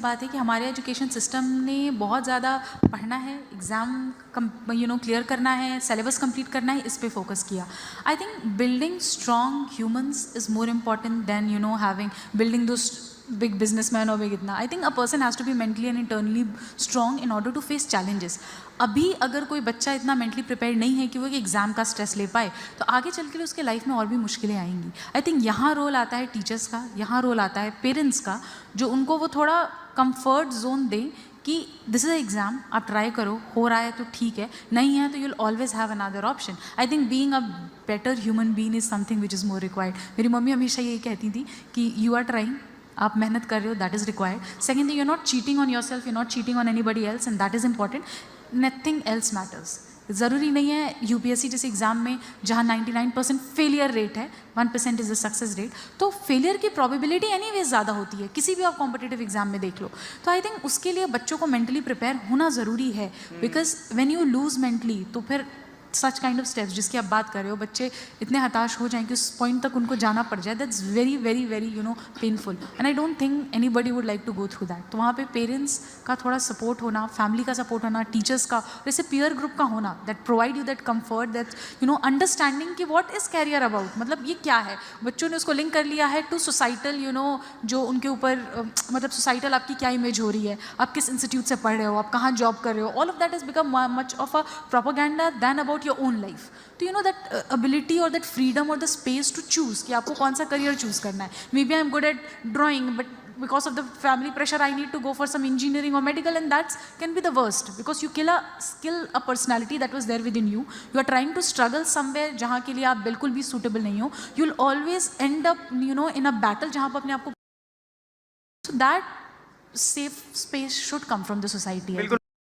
बात है कि हमारे एजुकेशन सिस्टम ने बहुत ज़्यादा पढ़ना है, एग्ज़ाम क्लियर करना है, सिलेबस कंप्लीट करना है, इस पे फोकस किया. I think building strong humans is more important than having building those big businessman or big itna. I think a person has to be mentally and internally strong in order to face challenges. अभी अगर कोई बच्चा इतना mentally prepare नहीं है कि वो एक एग्ज़ाम का स्ट्रेस ले पाए, तो आगे चल के उसके लाइफ में और भी मुश्किलें आएंगी. आई थिंक यहाँ रोल आता है टीचर्स का, यहाँ रोल आता है पेरेंट्स का, जो उनको वो थोड़ा कंफर्ट जोन दें कि दिस इज़ एग्ज़ाम, आप ट्राई करो, हो रहा है तो ठीक है, नहीं है तो you will always have another option. I think being a better human being is something which is more required. मेरी मम्मी हमेशा यही कहती थी कि यू आर ट्राइंग, आप मेहनत कर रहे हो, that is required. Second thing, you are not cheating on yourself, you not cheating on anybody else, and that is important. Nothing else matters. ज़रूरी नहीं है यूपीएससी जैसे एग्ज़ाम में जहाँ 99% फेलियर रेट है, 1% इज़ द सक्सेस रेट, तो failure की probability anyways ज़्यादा होती है, किसी भी आप कॉम्पिटिटिव एग्जाम में देख लो. तो आई थिंक उसके लिए बच्चों को मेंटली प्रिपेयर होना ज़रूरी है, because when you lose mentally तो फिर सच काइंड ऑफ स्टेप्स जिसकी आप बात कर रहे हो, बच्चे इतने हताश हो जाएं कि उस पॉइंट तक उनको जाना पड़ जाए, that's very very very painful, and I don't think anybody would like to go through that. तो वहाँ पे पेरेंट्स का थोड़ा सपोर्ट होना, फैमिली का सपोर्ट होना, टीचर्स का, जैसे पीयर ग्रुप का होना, that provide you that comfort, that understanding कि व्हाट इज़ कैरियर अबाउट, मतलब ये क्या है. बच्चों ने उसको लिंक कर लिया है टू सोसाइटल, जो उनके ऊपर मतलब सोसाइटल आपकी क्या इमेज हो रही है, आप किस इंस्टीट्यूट से पढ़ रहे हो, आप कहाँ जॉब कर रहे हो, all of that is become much of a propaganda than about your own life. तो दैट अबिलिटी और दैट फ्रीडम और द स्पेस टू चूज कि आपको कौन सा करियर चूज करना है. Maybe I am good at drawing, but because of the family pressure I need to go for some engineering or medical, and that can be the worst because you kill a personality that was there within you. You are trying to struggle somewhere जहाँ के लिए आप बिल्कुल भी suitable नहीं हो. You will always end up in a battle जहाँ पर अपने आप को, so that safe space should come from the society.